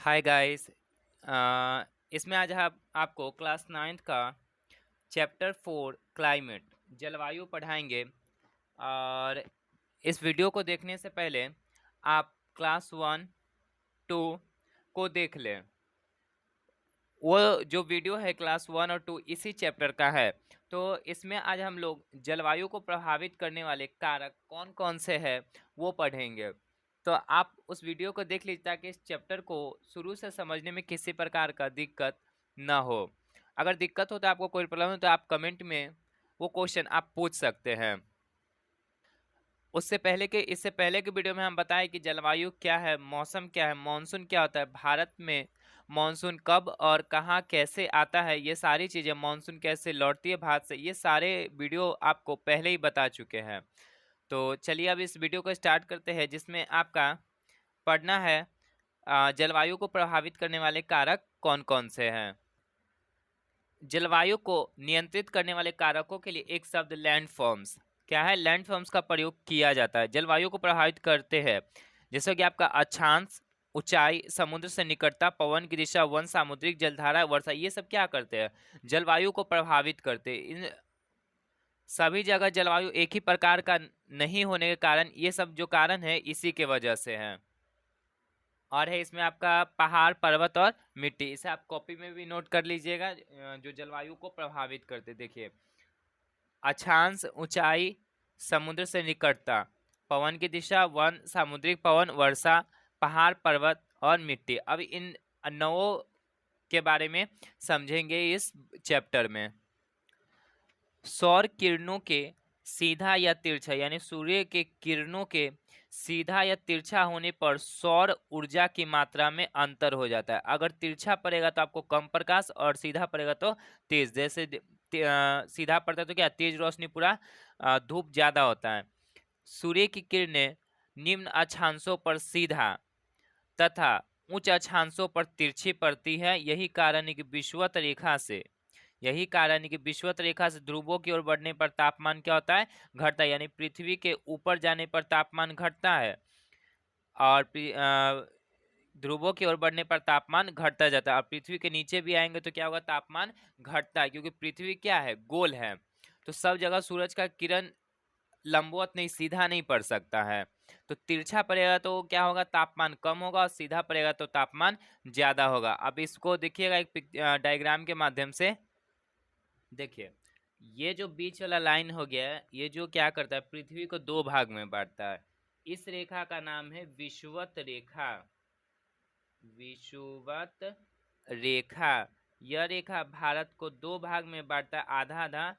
Hi guys. इसमें आज हम आपको क्लास नाइन्थ का चैप्टर 4 क्लाइमेट जलवायु पढ़ाएंगे। और इस वीडियो को देखने से पहले आप क्लास 1, 2 को देख लें। वो जो वीडियो है क्लास 1 और 2 इसी चैप्टर का है। तो इसमें आज हम लोग जलवायु को प्रभावित करने वाले कारक कौन कौन से हैं वो पढ़ेंगे। तो आप उस वीडियो को देख लीजिए ताकि इस चैप्टर को शुरू से समझने में किसी प्रकार का दिक्कत ना हो। अगर दिक्कत हो तो आपको कोई प्रॉब्लम हो तो आप कमेंट में वो क्वेश्चन आप पूछ सकते हैं। इससे पहले के वीडियो में हम बताएं कि जलवायु क्या है, मौसम क्या है, मानसून क्या होता है, भारत में मानसून कब और कहाँ कैसे आता है, ये सारी चीज़ें, मानसून कैसे लौटती है भारत से, ये सारे वीडियो आपको पहले ही बता चुके हैं। तो चलिए अब इस वीडियो को स्टार्ट करते हैं, जिसमें आपका पढ़ना है जलवायु को प्रभावित करने वाले कारक कौन कौन से हैं। जलवायु को नियंत्रित करने वाले कारकों के लिए एक शब्द लैंडफॉर्म्स क्या है, लैंडफॉर्म्स का प्रयोग किया जाता है। जलवायु को प्रभावित करते हैं जैसे कि आपका अक्षांश, ऊंचाई, समुद्र से निकटता, पवन की दिशा, वन, सामुद्रिक जलधारा, वर्षा, ये सब क्या करते हैं, जलवायु को प्रभावित करते हैं। इन सभी जगह जलवायु एक ही प्रकार का नहीं होने के कारण ये सब जो कारण है इसी के वजह से है। और है इसमें आपका पहाड़, पर्वत और मिट्टी, इसे आप कॉपी में भी नोट कर लीजिएगा। जो जलवायु को प्रभावित करते, देखिए, अक्षांश, ऊंचाई, समुद्र से निकटता, पवन की दिशा, वन, सामुद्रिक पवन, वर्षा, पहाड़, पर्वत और मिट्टी। अब इन नौ के बारे में समझेंगे इस चैप्टर में। सौर किरणों के सीधा या तिरछा, यानी सूर्य के किरणों के सीधा या तिरछा होने पर सौर ऊर्जा की मात्रा में अंतर हो जाता है। अगर तिरछा पड़ेगा तो आपको कम प्रकाश और सीधा पड़ेगा तो तेज। जैसे सीधा पड़ता है तो क्या, तेज रोशनी, पूरा धूप ज्यादा होता है। सूर्य की किरणें निम्न अक्षांशों पर सीधा तथा उच्च अक्षांशों पर तिरछी पड़ती है। यही कारण है कि विषुवत रेखा से ध्रुवों की ओर बढ़ने पर तापमान क्या होता है, घटता है। यानी पृथ्वी के ऊपर जाने पर तापमान घटता है और ध्रुवों की ओर बढ़ने पर तापमान घटता जाता है। और पृथ्वी के नीचे भी आएंगे तो क्या होगा, तापमान घटता है, क्योंकि पृथ्वी क्या है, गोल है। तो सब जगह सूरज का किरण लंबवत नहीं, सीधा नहीं पड़ सकता है। तो तिरछा पड़ेगा तो क्या होगा, तापमान कम होगा, और सीधा पड़ेगा तो तापमान ज्यादा होगा। अब इसको देखिएगा एक डायग्राम के माध्यम से। देखिए, ये जो बीच वाला लाइन हो गया है, ये जो क्या करता है, पृथ्वी को दो भाग में बांटता है। इस रेखा का नाम है विषुवत रेखा। विषुवत रेखा, यह रेखा भारत को दो भाग में बांटता है, आधा आधा।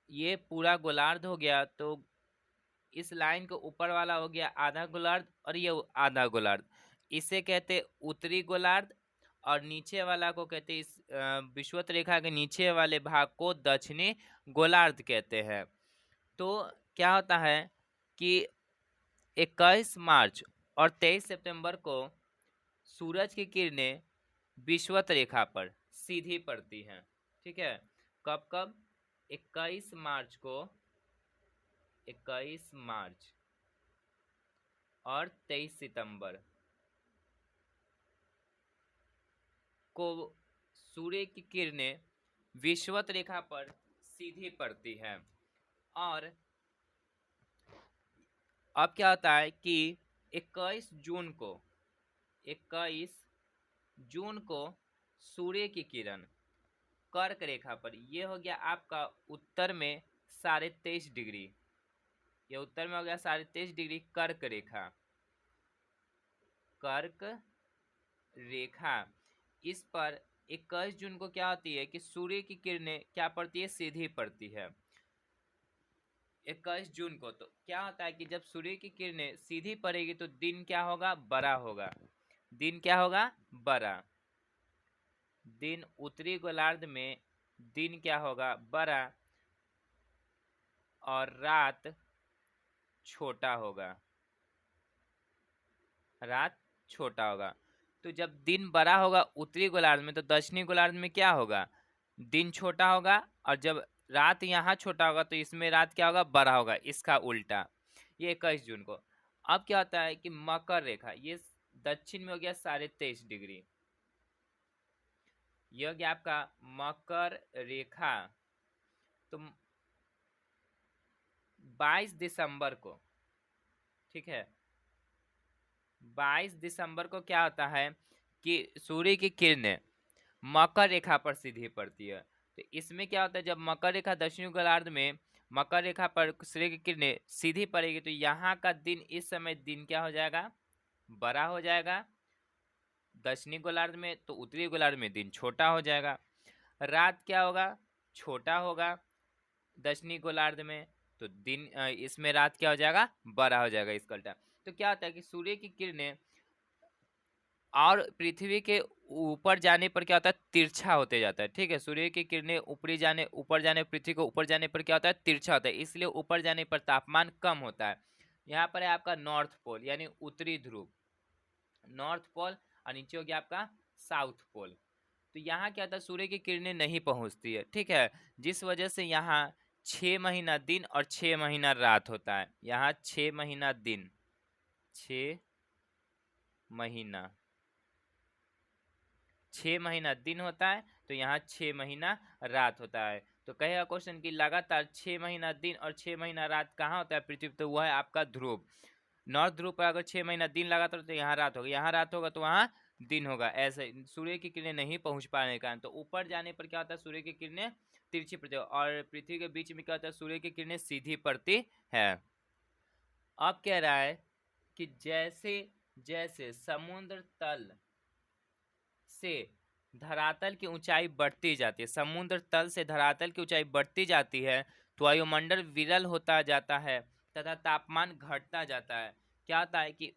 ये पूरा गोलार्ध हो गया, तो इस लाइन के ऊपर वाला हो गया आधा गोलार्ध और ये आधा गोलार्ध, इसे कहते उत्तरी गोलार्ध। और नीचे वाला को कहते, इस विषुवत रेखा के नीचे वाले भाग को दक्षिणी गोलार्ध कहते हैं। तो क्या होता है कि 21 मार्च और 23 सितंबर को सूरज की किरणें विषुवत रेखा पर सीधी पड़ती हैं। ठीक है, कब कब, 21 मार्च को, 21 मार्च और 23 सितंबर को सूर्य की किरणें विषुवत रेखा पर सीधी पड़ती हैं। और अब क्या होता है कि 21 जून को, 21 जून को सूर्य की किरण कर्क रेखा पर, ये हो गया आपका उत्तर में 23.5 डिग्री, ये उत्तर में हो गया 23.5 डिग्री कर्क रेखा। कर्क रेखा, इस पर 21 जून को क्या होती है कि सूर्य की किरणें क्या पड़ती है, सीधी पड़ती है 21 जून को। तो क्या होता है कि जब सूर्य की किरणें सीधी पड़ेगी तो दिन क्या होगा, बड़ा होगा। दिन क्या होगा, बड़ा। दिन उत्तरी गोलार्ध में दिन क्या होगा, बड़ा, और रात छोटा होगा। रात छोटा होगा। तो जब दिन बड़ा होगा उत्तरी गोलार्ध में, तो दक्षिणी गोलार्ध में क्या होगा, दिन छोटा होगा। और जब रात यहाँ छोटा होगा तो इसमें रात क्या होगा, बड़ा होगा, इसका उल्टा। ये 21 जून को। अब क्या होता है कि मकर रेखा, ये दक्षिण में हो गया 23.5 डिग्री। यह हो गया आपका मकर रेखा। तो 22 दिसंबर को, ठीक है, 22 दिसंबर को क्या होता है कि सूर्य की किरणें मकर रेखा पर सीधी पड़ती है। तो इसमें क्या होता है, जब मकर रेखा दक्षिणी गोलार्ध में मकर रेखा पर सूर्य की किरणें सीधी पड़ेगी तो यहाँ का दिन, इस समय दिन क्या हो जाएगा, बड़ा हो जाएगा। दक्षिणी गोलार्ध में तो उत्तरी गोलार्ध में दिन छोटा हो जाएगा। रात क्या होगा, छोटा होगा दक्षिणी गोलार्ध में, तो दिन इसमें रात क्या हो जाएगा, बड़ा हो जाएगा इसका उल्टा। तो क्या होता है कि सूर्य की किरणें और पृथ्वी के ऊपर जाने पर क्या होता है, तिरछा होते जाता है। ठीक है, सूर्य की किरणें ऊपर जाने पृथ्वी को ऊपर जाने पर क्या होता है, तिरछा होता है, इसलिए ऊपर जाने पर तापमान कम होता है। यहाँ पर है आपका नॉर्थ पोल यानी उत्तरी ध्रुव, नॉर्थ पोल, और नीचे हो गया आपका साउथ पोल। तो यहाँ क्या होता है, सूर्य की किरणें नहीं पहुँचती है, ठीक है, जिस वजह से यहाँ 6 महीना दिन और 6 महीना रात होता है। यहाँ 6 महीना दिन, 6 महीना 6 महीना दिन होता है, तो यहाँ 6 महीना रात होता है। तो कहेगा क्वेश्चन कि लगातार 6 महीना दिन और 6 महीना रात कहाँ होता है पृथ्वी, तो वह है आपका ध्रुव। नॉर्थ ध्रुव पर अगर 6 महीना दिन लगातार तो यहाँ रात होगा, यहाँ रात होगा तो वहाँ दिन होगा। ऐसे सूर्य की किरणें नहीं पहुँच पाने के कारण, तो ऊपर जाने पर क्या होता है, सूर्य की किरणें तिरछी पड़ती है और पृथ्वी के बीच में क्या होता है, सूर्य की किरणें सीधी पड़ती है। अब कह रहा है कि जैसे जैसे समुद्र तल से धरातल की ऊंचाई बढ़ती जाती है, समुद्र तल से धरातल की ऊंचाई बढ़ती जाती है, तो वायुमंडल विरल होता जाता है तथा तापमान घटता जाता है। क्या होता है कि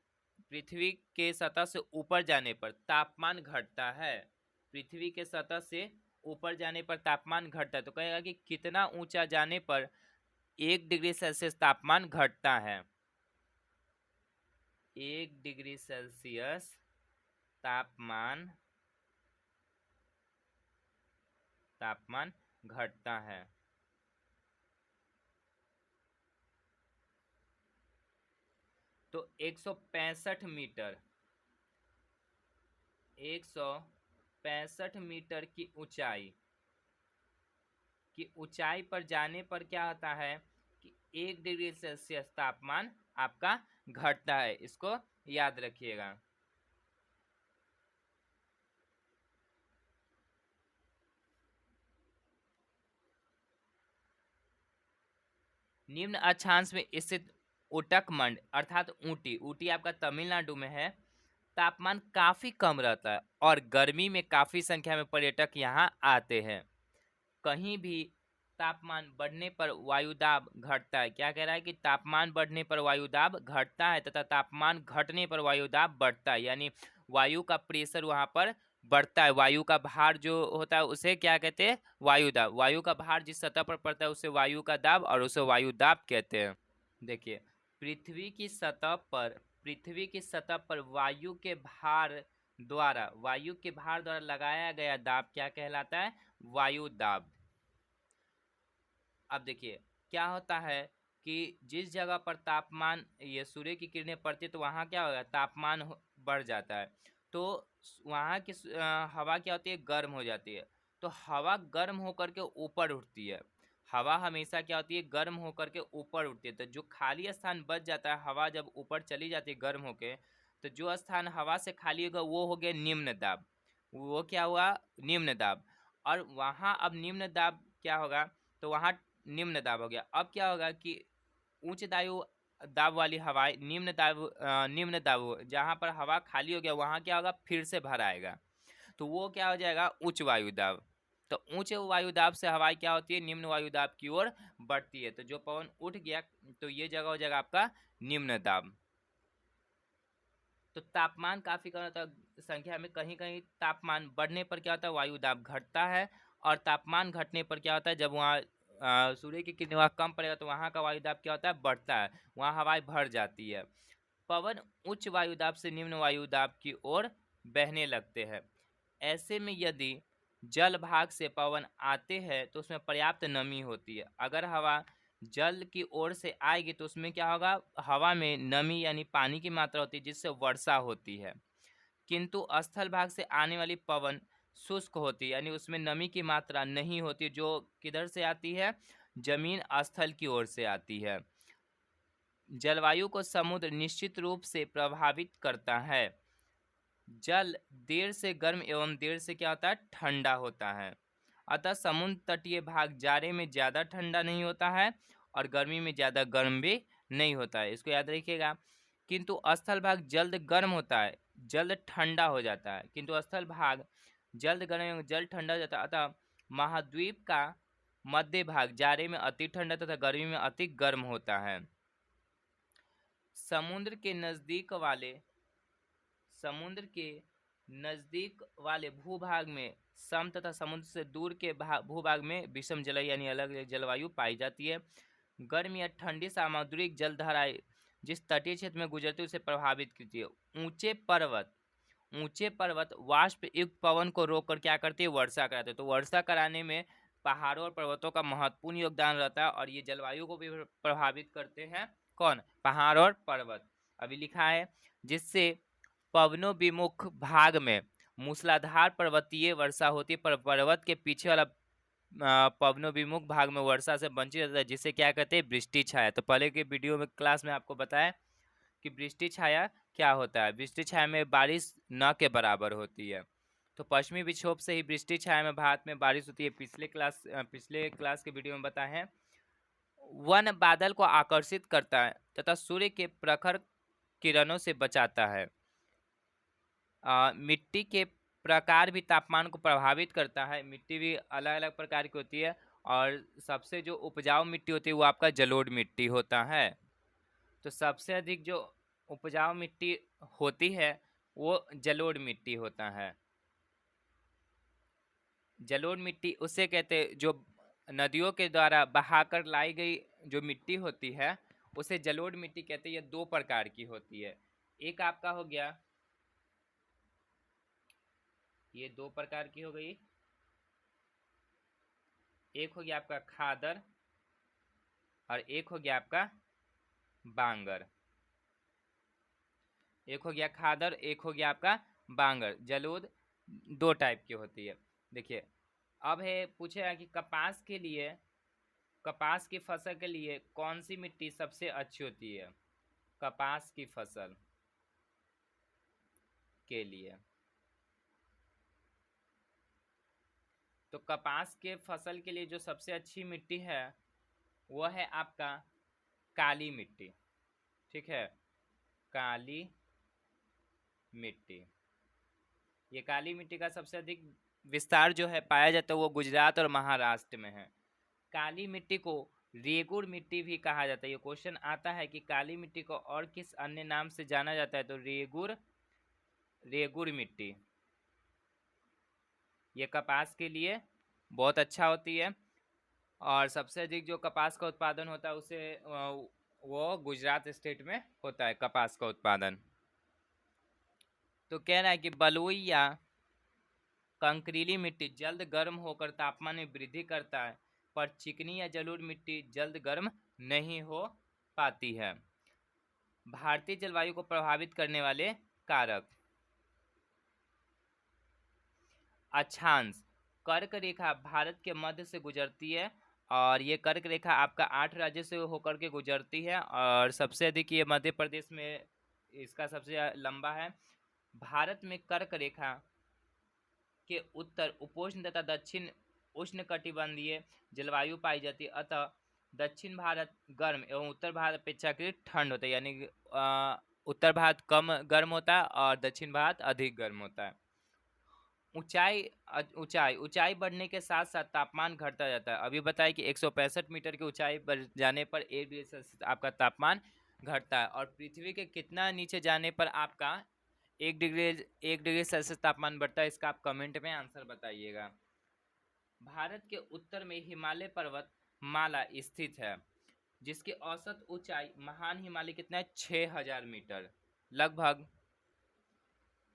पृथ्वी के सतह से ऊपर जाने पर तापमान घटता है, पृथ्वी के सतह से ऊपर जाने पर तापमान घटता है। तो कहेगा कि कितना ऊंचा जाने पर 1 डिग्री सेल्सियस तापमान घटता है, 1 डिग्री सेल्सियस तापमान घटता है। तो 165 मीटर 165 मीटर की ऊंचाई पर जाने पर क्या होता है कि 1 डिग्री सेल्सियस तापमान आपका घटता है, इसको याद रखिएगा। निम्न अक्षांश में स्थित उटकमंड अर्थात ऊटी आपका तमिलनाडु में है, तापमान काफी कम रहता है और गर्मी में काफी संख्या में पर्यटक यहाँ आते हैं। कहीं भी तापमान बढ़ने पर वायुदाब घटता है। क्या कह रहा है कि तापमान बढ़ने पर वायुदाब घटता है तथा तापमान घटने पर वायुदाब बढ़ता है, यानी वायु का प्रेशर वहां पर बढ़ता है। वायु का भार जो होता है उसे क्या कहते हैं, वायुदाब। वायु का भार जिस सतह पर पड़ता है उसे वायु का दाब और उसे वायुदाब कहते हैं। देखिए, पृथ्वी की सतह पर वायु के भार द्वारा लगाया गया दाब क्या कहलाता है, वायु दाब। अब देखिए क्या होता है कि जिस जगह पर तापमान ये सूर्य की किरणें पड़ती है तो वहाँ क्या होगा, तापमान बढ़ जाता है, तो वहाँ की हवा क्या होती है, गर्म हो जाती है। तो हवा गर्म होकर के ऊपर उठती है, हवा हमेशा क्या होती है, गर्म होकर के ऊपर उठती है। तो जो खाली स्थान बच जाता है, हवा जब ऊपर चली जाती है गर्म होके, तो जो स्थान हवा से खाली होगा वो हो गया निम्न दाब, वो क्या हुआ, निम्न दाब। और वहाँ अब निम्न दाब क्या होगा, तो वहाँ निम्न दाब हो गया। अब क्या होगा कि उच्च दाब वाली हवाएं निम्न दाब जहाँ पर हवा खाली हो गया वहाँ क्या होगा, फिर से भर आएगा, तो वो क्या हो जाएगा, उच्च वायुदाब। तो उच्च वायुदाब से हवाएं क्या होती है, निम्न वायुदाब की ओर बढ़ती है। तो जो पवन उठ गया तो ये जगह हो जाएगा आपका निम्न दाब। तो तापमान काफी कम होता है संख्या में, कहीं कहीं तापमान बढ़ने पर क्या होता है, वायुदाब घटता है, और तापमान घटने पर क्या होता है, जब वहाँ सूर्य की किरणें वहाँ कम पड़ेगा तो वहाँ का वायुदाब क्या होता है, बढ़ता है, वहाँ हवाएं भर जाती है। पवन उच्च वायुदाब से निम्न वायुदाब की ओर बहने लगते हैं। ऐसे में यदि जल भाग से पवन आते हैं तो उसमें पर्याप्त नमी होती है। अगर हवा जल की ओर से आएगी तो उसमें क्या होगा, हवा में नमी यानी पानी की मात्रा होती है जिससे वर्षा होती है। किंतु स्थल भाग से आने वाली पवन शुष्क होती है, यानी उसमें नमी की मात्रा नहीं होती, जो किधर से आती है, जमीन स्थल की ओर से आती है। जलवायु को समुद्र निश्चित रूप से प्रभावित करता है। जल देर से गर्म एवं देर से क्या होता है, ठंडा होता है। अतः समुद्र तटीय भाग जाड़े में ज़्यादा ठंडा नहीं होता है और गर्मी में ज़्यादा गर्म भी नहीं होता है, इसको याद रखिएगा। किंतु स्थल भाग जल्द गर्म होता है, जल्द ठंडा हो जाता है। किंतु स्थल भाग जल्द गर्म एवं जल्द ठंडा हो जाता है। अतः महाद्वीप का मध्य भाग जाड़े में अति ठंडा तथा गर्मी में अति गर्म होता है। समुद्र के नज़दीक वाले भूभाग में सम तथा समुद्र से दूर के भूभाग में विषम जलवायु यानी अलग जलवायु पाई जाती है। गर्म या ठंडी सामुद्रिक जलधाराएं जिस तटीय क्षेत्र में गुजरती है उसे प्रभावित करती है। ऊंचे पर्वत वाष्प युक्त पवन को रोककर क्या करती है, वर्षा कराते हैं। तो वर्षा कराने में पहाड़ों और पर्वतों का महत्वपूर्ण योगदान रहता है और ये जलवायु को भी प्रभावित करते हैं। कौन, पहाड़ और पर्वत। अभी लिखा है जिससे पवनों विमुख भाग में मूसलाधार पर्वतीय वर्षा होती है, पर पर्वत के पीछे वाला पवनों विमुख भाग में वर्षा से वंचित रहता है, जिसे क्या कहते हैं, वृष्टि छाया। तो पहले के वीडियो में क्लास में आपको बताया कि वृष्टि छाया क्या होता है। वृष्टि छाया में बारिश न के बराबर होती है। तो पश्चिमी विक्षोभ से ही वृष्टि छाया में भारत में बारिश होती है। पिछले क्लास के वीडियो में बताया है। वन बादल को आकर्षित करता है तथा सूर्य के प्रखर किरणों से बचाता है। मिट्टी के प्रकार भी तापमान को प्रभावित करता है। मिट्टी भी अलग अलग प्रकार की होती है और सबसे जो उपजाऊ मिट्टी होती है वो आपका जलोढ़ मिट्टी होता है। तो सबसे अधिक जो उपजाऊ मिट्टी होती है वो जलोढ़ मिट्टी होता है। जलोढ़ मिट्टी उसे कहते हैं जो नदियों के द्वारा बहाकर लाई गई जो मिट्टी होती है उसे जलोढ़ मिट्टी कहते हैं। ये दो प्रकार की होती है। एक आपका हो गया, ये दो प्रकार की हो गई। एक हो गया आपका खादर और एक हो गया आपका बांगर। एक हो गया खादर, एक हो गया आपका बांगर। जलोढ़ दो टाइप की होती है। देखिए अब है पूछेगा कि कपास की फसल के लिए कौन सी मिट्टी सबसे अच्छी होती है। कपास की फसल के लिए तो कपास के फसल के लिए जो सबसे अच्छी मिट्टी है वह है आपका काली मिट्टी। ठीक है, काली मिट्टी। ये काली मिट्टी का सबसे अधिक विस्तार जो है पाया जाता है वो गुजरात और महाराष्ट्र में है। काली मिट्टी को रेगुड़ मिट्टी भी कहा जाता है। ये क्वेश्चन आता है कि काली मिट्टी को और किस अन्य नाम से जाना जाता है, तो रेगुड़ मिट्टी। ये कपास के लिए बहुत अच्छा होती है और सबसे अधिक जो कपास का उत्पादन होता है उसे वो गुजरात स्टेट में होता है कपास का उत्पादन। तो कह रहा है कि बलुई या कंकरीली मिट्टी जल्द गर्म होकर तापमान में वृद्धि करता है, पर चिकनी या जलोढ़ मिट्टी जल्द गर्म नहीं हो पाती है। भारतीय जलवायु को प्रभावित करने वाले कारक। अक्षांश, कर्क रेखा भारत के मध्य से गुजरती है और ये कर्क रेखा आपका 8 राज्य से होकर के गुजरती है और सबसे अधिक ये मध्य प्रदेश में इसका सबसे लंबा है। भारत में कर्क रेखा के उत्तर उपोष्ण तथा दक्षिण उष्णकटिबंधीय जलवायु पाई जाती है। अतः दक्षिण भारत गर्म एवं उत्तर भारत अपेक्षाकृत ठंड होता है, यानी उत्तर भारत कम गर्म होता है और दक्षिण भारत अधिक गर्म होता है। ऊंचाई बढ़ने के साथ साथ तापमान घटता जाता है। अभी बताया कि 165 मीटर की ऊंचाई पर जाने पर 1 डिग्री सेल्सियस आपका तापमान घटता है और पृथ्वी के कितना नीचे जाने पर आपका 1 डिग्री सेल्सियस तापमान बढ़ता है, इसका आप कमेंट में आंसर बताइएगा। भारत के उत्तर में हिमालय पर्वत माला स्थित है जिसकी औसत ऊंचाई महान हिमालय कितना है, 6000 मीटर, लगभग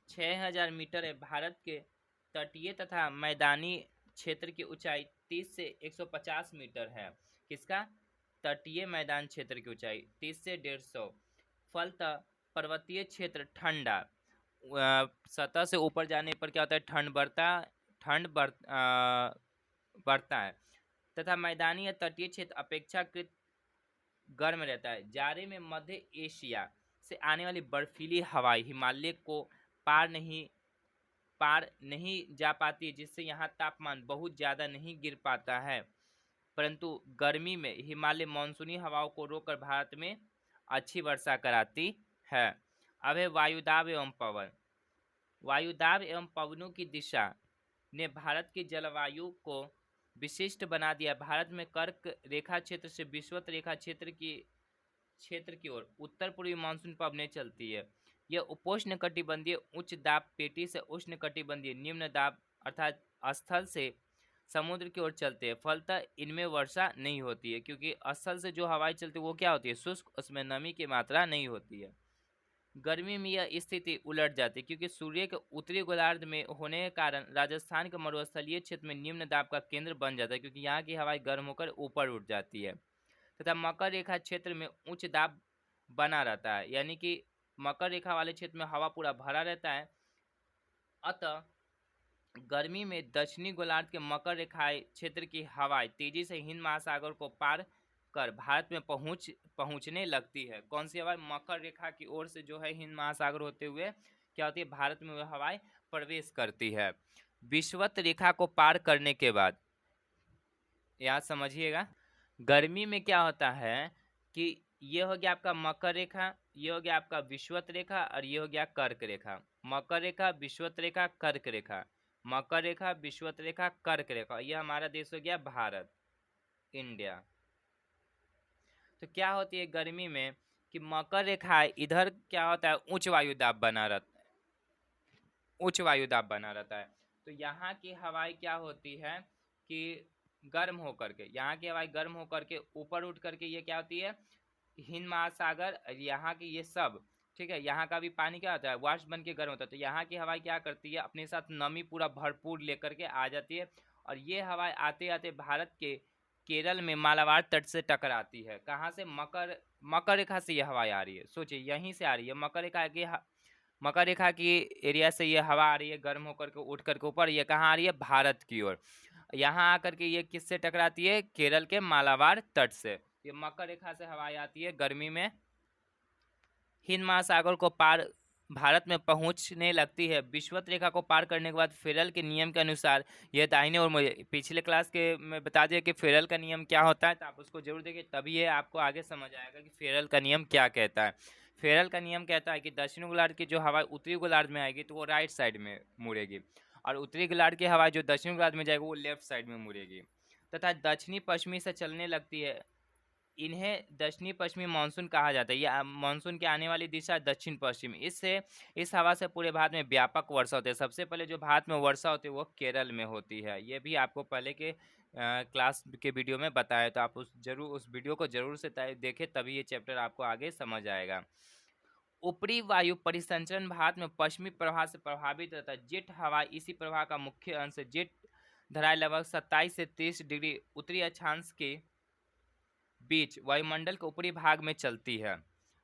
6000 मीटर है। भारत के तटीय तथा मैदानी क्षेत्र की ऊंचाई 30 से 150 मीटर है। किसका, तटीय मैदान क्षेत्र की ऊंचाई 30 से 150। फलतः पर्वतीय क्षेत्र ठंडा सतह से ऊपर जाने पर क्या होता है, बढ़ता है तथा मैदानी या तटीय क्षेत्र अपेक्षाकृत गर्म रहता है। जाड़े में मध्य एशिया से आने वाली बर्फीली हवाएं हिमालय को पार नहीं जा पाती, जिससे यहाँ तापमान बहुत ज़्यादा नहीं गिर पाता है। परंतु गर्मी में हिमालय मानसूनी हवाओं को रोककर भारत में अच्छी वर्षा कराती है। अब है वायुदाब एवं पवन। वायुदाब एवं पवनों की दिशा ने भारत की जलवायु को विशिष्ट बना दिया। भारत में कर्क रेखा क्षेत्र से विषुवत रेखा क्षेत्र की ओर उत्तर पूर्वी मानसून पवनें चलती है। यह उपोष्ण कटिबंधीय उच्च दाब पेटी से उष्ण कटिबंधीय निम्न दाब अर्थात स्थल से समुद्र की ओर चलते हैं। फलतः इनमें वर्षा नहीं होती है, क्योंकि स्थल से जो हवाएं चलती है वो क्या होती है, शुष्क, उसमें नमी की मात्रा नहीं होती है। गर्मी में यह स्थिति उलट जाती है, क्योंकि सूर्य के उत्तरी गोलार्ध में होने के कारण राजस्थान के मरुस्थलीय क्षेत्र में निम्न दाब का केंद्र बन जाता है, क्योंकि यहाँ की हवाएं गर्म होकर ऊपर उठ जाती है तथा मकर रेखा क्षेत्र में उच्च दाब बना रहता है, यानी कि मकर रेखा वाले क्षेत्र में हवा पूरा भरा रहता है। अतः गर्मी में दक्षिणी गोलार्ध के मकर रेखा क्षेत्र की हवाएं तेजी से हिंद महासागर को पार कर भारत में पहुंचने लगती है। कौन सी हवाएं, मकर रेखा की ओर से जो है हिंद महासागर होते हुए क्या होती है, भारत में वह हवाएं प्रवेश करती है। विषुवत रेखा को पार करने के बाद याद समझिएगा, गर्मी में क्या होता है कि ये हो गया आपका मकर रेखा, ये हो गया आपका विषुवत रेखा और ये हो गया कर्क रेखा। मकर रेखा, विषुवत रेखा, कर्क रेखा, मकर रेखा, विषुवत रेखा, कर्क रेखा। यह हमारा देश हो गया भारत, इंडिया। तो क्या होती है गर्मी में कि मकर रेखा इधर क्या होता है, उच्च वायुदाब बना रहता है, उच्च वायुदाब बना रहता है। तो यहाँ की हवाएं क्या होती है कि गर्म होकर के, यहाँ की हवाएं गर्म होकर के ऊपर उठ करके ये क्या होती है, हिंद महासागर, यहाँ की ये सब ठीक है, यहाँ का भी पानी क्या होता है, वाष्प बन के गर्म होता है। तो यहाँ की हवाएं क्या करती है, अपने साथ नमी पूरा भरपूर लेकर के आ जाती है और ये हवाएं आते आते भारत के केरल में मालाबार तट से टकराती है। कहाँ से, मकर रेखा से ये हवाएं आ रही है। सोचिए यहीं से आ रही है, मकर रेखा की एरिया से ये हवा आ रही है गर्म होकर के उठ करके ऊपर। ये कहाँ आ रही है, भारत की ओर। यहाँ आकर के ये किससे टकराती है, केरल के मालाबार तट से। ये मकर रेखा से हवाएं आती है गर्मी में, हिंद महासागर को पार भारत में पहुंचने लगती है। विषुवत रेखा को पार करने के बाद फेरल के नियम के अनुसार यह दाहिने और पिछले क्लास के में बता दिया कि फेरल का नियम क्या होता है, तो आप उसको जरूर देखिए, तभी ये आपको आगे समझ आएगा कि फेरल का नियम क्या कहता है। फेरल का नियम कहता है कि दक्षिणी गोलार्ध की जो हवा उत्तरी गोलार्ध में आएगी तो वो राइट साइड में मुड़ेगी, और उत्तरी गोलार्ध की हवा जो दक्षिणी गोलार्ध में जाएगी वो लेफ्ट साइड में मुड़ेगी तथा दक्षिणी पश्चिमी से चलने लगती है। इन्हें दक्षिणी पश्चिमी मानसून कहा जाता है। यह मानसून की आने वाली दिशा दक्षिण पश्चिम। इस हवा से पूरे भारत में व्यापक वर्षा होती है। सबसे पहले जो भारत में वर्षा होती है वो केरल में होती है। ये भी आपको पहले के क्लास के वीडियो में बताया, तो आप उस वीडियो को जरूर से देखें, तभी ये चैप्टर आपको आगे समझ आएगा। ऊपरी वायु परिसंचरण भारत में पश्चिमी प्रवाह से प्रभावित रहता है। जेट हवा इसी प्रवाह का मुख्य अंश है। जेट धाराएं लगभग 27 से 30 डिग्री उत्तरी अक्षांश के बीच वायुमंडल के ऊपरी भाग में चलती है।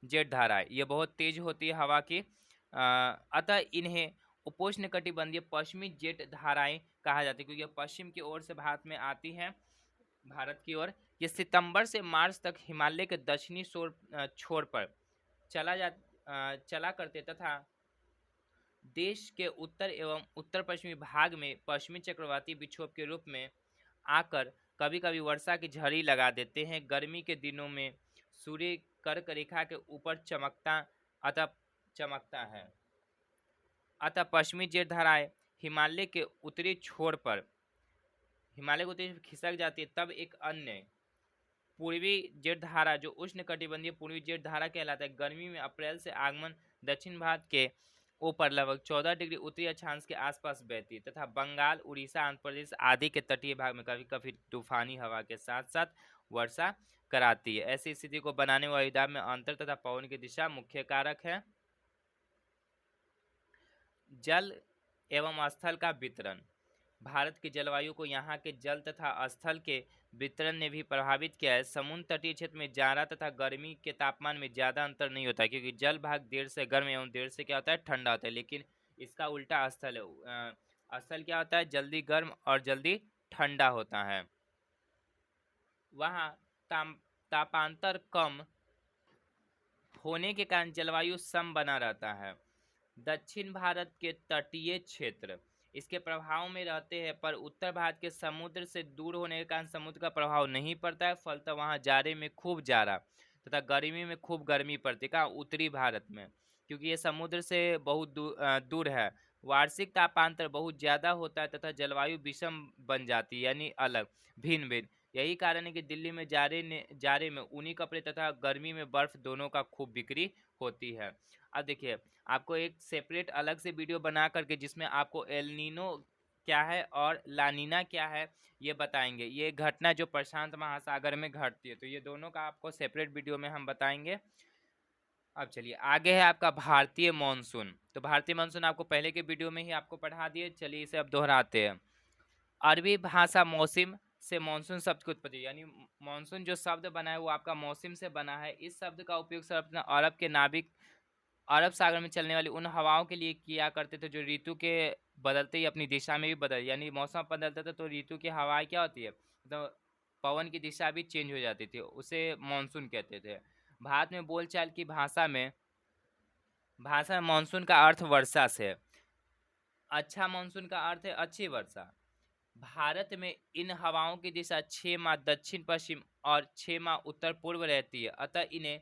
जेट धाराएं ये बहुत तेज होती है हवा की, अतः इन्हें उपोष्ण कटिबंधीय पश्चिमी जेट धाराएं कहा जाता है, क्योंकि ये पश्चिम की ओर से भारत में आती हैं, भारत की ओर। ये सितंबर से मार्च तक हिमालय के दक्षिणी छोर पर चला करते तथा देश के उत्तर एवं उत्तर पश्चिमी भाग में पश्चिमी चक्रवाती विक्षोभ के रूप में आकर कभी कभी वर्षा की झड़ी लगा देते हैं। गर्मी के दिनों में सूर्य कर्क रेखा के ऊपर चमकता है। अतः पश्चिमी जेट धाराएं हिमालय के उत्तरी छोर पर खिसक जाती है। तब एक अन्य पूर्वी जेट धारा जो उष्ण कटिबंधीय पूर्वी जेट धारा कहलाता है, गर्मी में अप्रैल से आगमन दक्षिण भारत के ऊपर लगभग 14 डिग्री उत्तरी अक्षांश के आसपास बहती तथा बंगाल, उड़ीसा, आंध्र प्रदेश आदि के तटीय भाग में कभी कभी तूफानी हवा के साथ साथ वर्षा कराती है। ऐसी स्थिति को बनाने वायुदाब में अंतर तथा पवन की दिशा मुख्य कारक है। जल एवं स्थल का वितरण भारत की जलवायु को यहाँ के जल तथा स्थल के वितरण ने भी प्रभावित किया है। समुद्र तटीय क्षेत्र में जाड़ा तथा गर्मी के तापमान में ज़्यादा अंतर नहीं होता है, क्योंकि जल भाग देर से गर्म एवं देर से क्या होता है, ठंडा होता है। लेकिन इसका उल्टा स्थल है। स्थल क्या होता है, जल्दी गर्म और जल्दी ठंडा होता है। वहाँ तापांतर कम होने के कारण जलवायु सम बना रहता है। दक्षिण भारत के तटीय क्षेत्र इसके प्रभाव में रहते हैं, पर उत्तर भारत के समुद्र से दूर होने के कारण समुद्र का प्रभाव नहीं पड़ता है। फलतः वहाँ जाड़े में खूब जाड़ा तथा गर्मी में खूब गर्मी पड़ती है। कहाँ, उत्तरी भारत में, क्योंकि ये समुद्र से बहुत दूर है। वार्षिक तापांतर बहुत ज़्यादा होता है तथा जलवायु विषम बन जाती है, यानी अलग, भिन्न भिन्न। यही कारण है कि दिल्ली में जाड़े में ऊनी कपड़े तथा गर्मी में बर्फ दोनों का खूब बिक्री होती है। अब देखिए, आपको एक सेपरेट अलग से वीडियो बना करके जिसमें आपको एल नीनो क्या है और लानीना क्या है ये बताएंगे। ये घटना जो प्रशांत महासागर में घटती है, तो ये दोनों का आपको सेपरेट वीडियो में हम बताएंगे। अब चलिए आगे है आपका भारतीय मानसून। तो भारतीय मानसून आपको पहले के वीडियो में ही आपको पढ़ा दिए, चलिए इसे अब दोहराते हैं। अरबी भाषा मौसम से मानसून शब्द की उत्पत्ति, यानी मानसून जो शब्द बना है वो आपका मौसम से बना है। इस शब्द का उपयोग सर्वप्रथम अरब के नाविक अरब सागर में चलने वाली उन हवाओं के लिए किया करते थे जो ऋतु के बदलते ही अपनी दिशा में भी बदल, यानी मौसम बदलता था तो ऋतु की हवाएं क्या होती है, तो पवन की दिशा भी चेंज हो जाती थी, उसे मानसून कहते थे। भारत में बोलचाल की भाषा में मानसून का अर्थ वर्षा से। अच्छा मानसून का अर्थ है अच्छी वर्षा। भारत में इन हवाओं की दिशा 6 माह दक्षिण पश्चिम और 6 माह उत्तर पूर्व रहती है, अतः इन्हें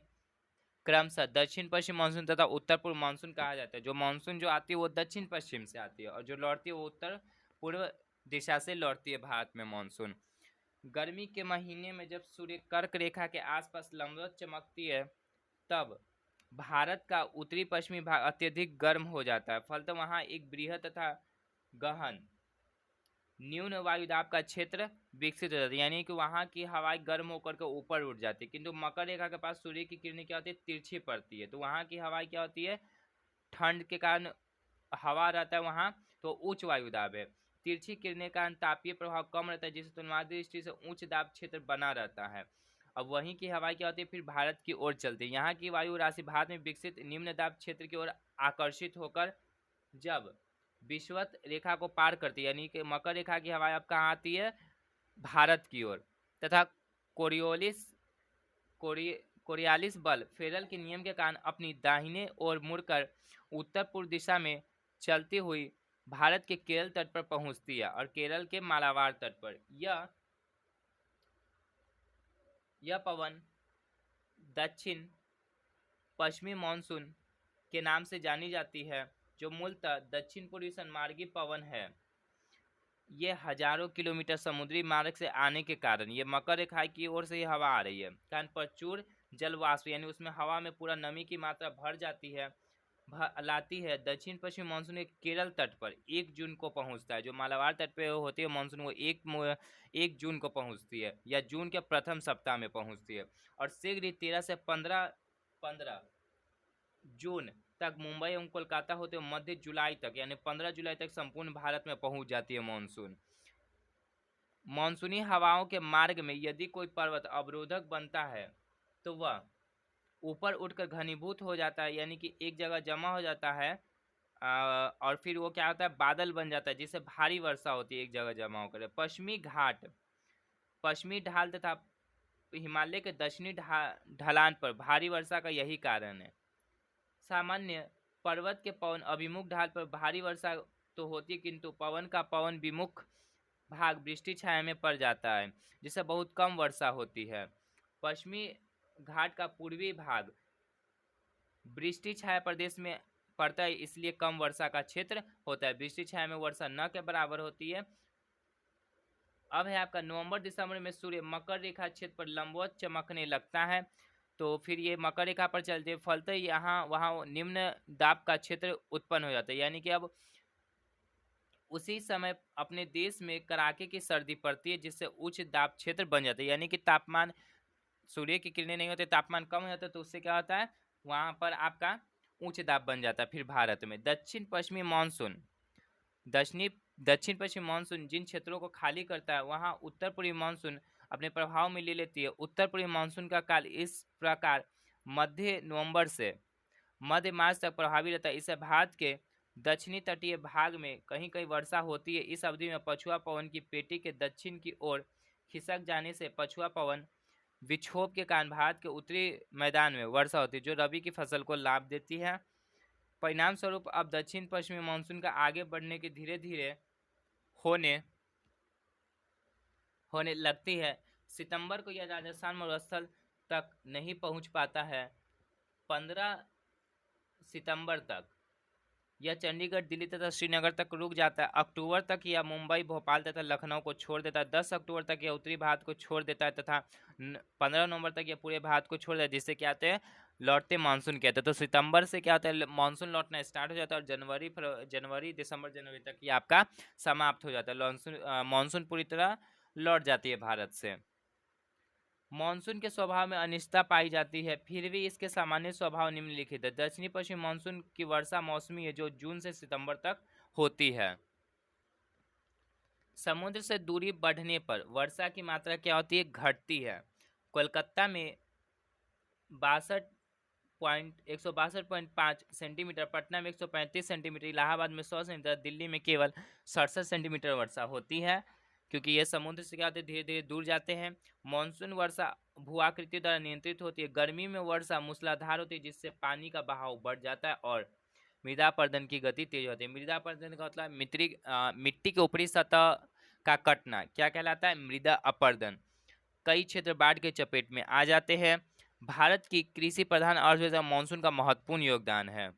क्रमशः दक्षिण पश्चिम मानसून तथा उत्तर पूर्व मानसून कहा जाता है। जो मानसून जो आती है वो दक्षिण पश्चिम से आती है और जो लौटती है वो उत्तर पूर्व दिशा से लौटती है भारत में मानसून। गर्मी के महीने में जब सूर्य कर्क रेखा के आसपास लंबवत चमकती है तब भारत का उत्तरी पश्चिमी भाग अत्यधिक गर्म हो जाता है। फलतः वहाँ एक बृहद तथा गहन न्यून वायुदाब का क्षेत्र विकसित हो जाता है, यानी कि वहाँ की हवाएं गर्म होकर के ऊपर उठ जाती है। किंतु मकर रेखा के पास सूर्य की किरणें क्या होती है, तिरछी पड़ती है, तो वहाँ की हवाएं क्या होती है, ठंड के कारण हवा रहता है वहाँ तो उच्च वायुदाब है। तिरछी किरणें का तापीय प्रभाव कम रहता है, जिससे तुलनात्मक दृष्टि से उच्च दाब क्षेत्र बना रहता है। अब वहीं की हवाएं क्या होती है, फिर भारत की ओर चलती है। यहाँ की वायु राशि भारत में विकसित निम्न दाब क्षेत्र की ओर आकर्षित होकर जब विषुवत रेखा को पार करती है, यानी कि मकर रेखा की हवाएं अब कहाँ आती है, भारत की ओर, तथा कोरियालिस बल फेरल के नियम के कारण अपनी दाहिने ओर मुड़कर उत्तर पूर्व दिशा में चलती हुई भारत के केरल तट पर पहुंचती है और केरल के मालाबार तट पर यह पवन दक्षिण पश्चिमी मानसून के नाम से जानी जाती है, जो मूलतः दक्षिण पूर्वी सन्मार्गी पवन है। ये हजारों किलोमीटर समुद्री मार्ग से आने के कारण ये मकर रेखा की ओर से ही हवा आ रही है, कारण प्रचुर जल वाष्प, यानी उसमें हवा में पूरा नमी की मात्रा भर जाती है, लाती है। दक्षिण पश्चिम मानसून एक केरल तट पर 1 जून को पहुंचता है। जो मालाबार तट पे होती है मानसून वो 1 जून को पहुंचती है या जून के प्रथम सप्ताह में पहुंचती है और शीघ्र ही 13 से 15 जून तक मुंबई एवं कोलकाता होते हुए मध्य जुलाई तक, यानी 15 जुलाई तक संपूर्ण भारत में पहुंच जाती है मानसून। मानसूनी हवाओं के मार्ग में यदि कोई पर्वत अवरोधक बनता है तो वह ऊपर उठकर घनीभूत हो जाता है, यानी कि एक जगह जमा हो जाता है और फिर वो क्या होता है, बादल बन जाता है, जिससे भारी वर्षा होती है एक जगह जमा होकर। पश्चिमी ढाल तथा हिमालय के दक्षिणी ढलान पर भारी वर्षा का यही कारण है। सामान्य पर्वत के पवन अभिमुख ढाल पर भारी वर्षा तो होती है, किंतु पवन विमुख भाग वृष्टि छाया में पड़ जाता है, जिससे बहुत कम वर्षा होती है। पश्चिमी घाट का पूर्वी भाग वृष्टि छाया प्रदेश में पड़ता है, इसलिए कम वर्षा का क्षेत्र होता है। वृष्टि छाया में वर्षा न के बराबर होती है। अब है आपका नवंबर दिसंबर में सूर्य मकर रेखा क्षेत्र पर लंबवत चमकने लगता है, तो फिर ये मकर रेखा पर चलते फलते यहाँ वहाँ निम्न दाब का क्षेत्र उत्पन्न हो जाता है, यानी कि अब उसी समय अपने देश में कड़ाके की सर्दी पड़ती है, जिससे उच्च दाब क्षेत्र बन जाता है, यानी कि तापमान, सूर्य की किरणें नहीं होते, तापमान कम हो जाता है, तो उससे क्या होता है, वहाँ पर आपका उच्च दाब बन जाता है। फिर भारत में दक्षिण दक्षिण पश्चिम मानसून जिन क्षेत्रों को खाली करता है वहां उत्तर पूर्वी मानसून अपने प्रभाव में ले लेती है। उत्तर पूर्वी मानसून का काल इस प्रकार मध्य नवंबर से मध्य मार्च तक प्रभावी रहता है। इससे भारत के दक्षिणी तटीय भाग में कहीं कहीं वर्षा होती है। इस अवधि में पछुआ पवन की पेटी के दक्षिण की ओर खिसक जाने से पछुआ पवन विक्षोभ के कारण भारत के उत्तरी मैदान में वर्षा होती है, जो रबी की फसल को लाभ देती है। परिणाम स्वरूप अब दक्षिण पश्चिमी मानसून का आगे बढ़ने की धीरे धीरे होने होने लगती है। सितंबर को यह राजस्थान मरुस्थल तक नहीं पहुंच पाता है। 15 सितंबर तक यह चंडीगढ़, दिल्ली तथा श्रीनगर तक रुक जाता है। अक्टूबर तक यह मुंबई, भोपाल तथा लखनऊ को छोड़ देता है। 10 अक्टूबर तक यह उत्तरी भारत को छोड़ देता है तथा 15 नवंबर तक यह पूरे भारत को छोड़ देता है, जिससे क्या कहते हैं, लौटते मानसून कहते हैं। तो सितंबर से क्या होता है, मानसून लौटना स्टार्ट हो जाता है और जनवरी दिसंबर जनवरी तक ये आपका समाप्त हो जाता है। मानसून पूरी तरह लौट जाती है भारत से। मानसून के स्वभाव में अनिश्चितता पाई जाती है, फिर भी इसके सामान्य स्वभाव निम्नलिखित है। दक्षिणी पश्चिम मानसून की वर्षा मौसमी है जो जून से सितंबर तक होती है। समुद्र से दूरी बढ़ने पर वर्षा की मात्रा क्या होती है, घटती है। कोलकाता में 162.5 सेंटीमीटर, पटना में 135 सेंटीमीटर, इलाहाबाद में 100 सेंटीमीटर, दिल्ली में केवल 67 सेंटीमीटर वर्षा होती है, क्योंकि ये समुद्र से क्या होते हैं, धीरे धीरे दूर जाते हैं। मानसून वर्षा भूआकृति द्वारा नियंत्रित होती है। गर्मी में वर्षा मूसलाधार होती है, जिससे पानी का बहाव बढ़ जाता है और मृदा अपरदन की गति तेज होती है। मृदा अपरदन का मतलब मिट्टी के ऊपरी सतह का कटना क्या कहलाता है, मृदा अपरदन। कई क्षेत्र बाढ़ के चपेट में आ जाते हैं। भारत की कृषि प्रधान अर्थव्यवस्था में मानसून का महत्वपूर्ण योगदान है।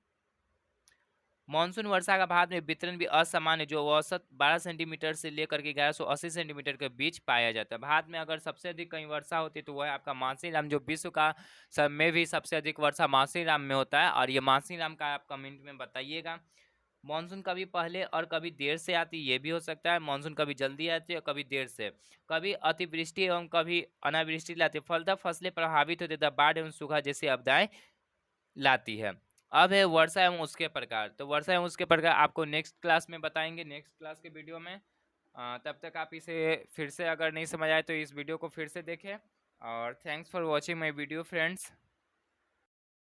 मानसून वर्षा का भारत में वितरण भी असमान है, जो औसत 12 सेंटीमीटर से लेकर के 1180 सेंटीमीटर के बीच पाया जाता है। भारत में अगर सबसे अधिक कहीं वर्षा होती है तो वह है आपका मासिनराम, जो विश्व का सब में भी सबसे अधिक वर्षा मासिनराम में होता है। और ये मासिनराम का आप कमेंट में बताइएगा। मानसून कभी पहले और कभी देर से आती है, ये भी हो सकता है। मानसून कभी जल्दी आती है और कभी देर से। कभी अतिवृष्टि एवं कभी अनावृष्टि लाती है। फलतः फसलें प्रभावित होती है, बाढ़ एवं सूखा जैसी आपदाएं लाती है। अब है वर्षा एवं उसके प्रकार। तो वर्षा एवं उसके प्रकार आपको नेक्स्ट क्लास में बताएंगे, नेक्स्ट क्लास के वीडियो में। तब तक आप इसे फिर से, अगर नहीं समझ आए तो इस वीडियो को फिर से देखें। और thanks for watching my video friends.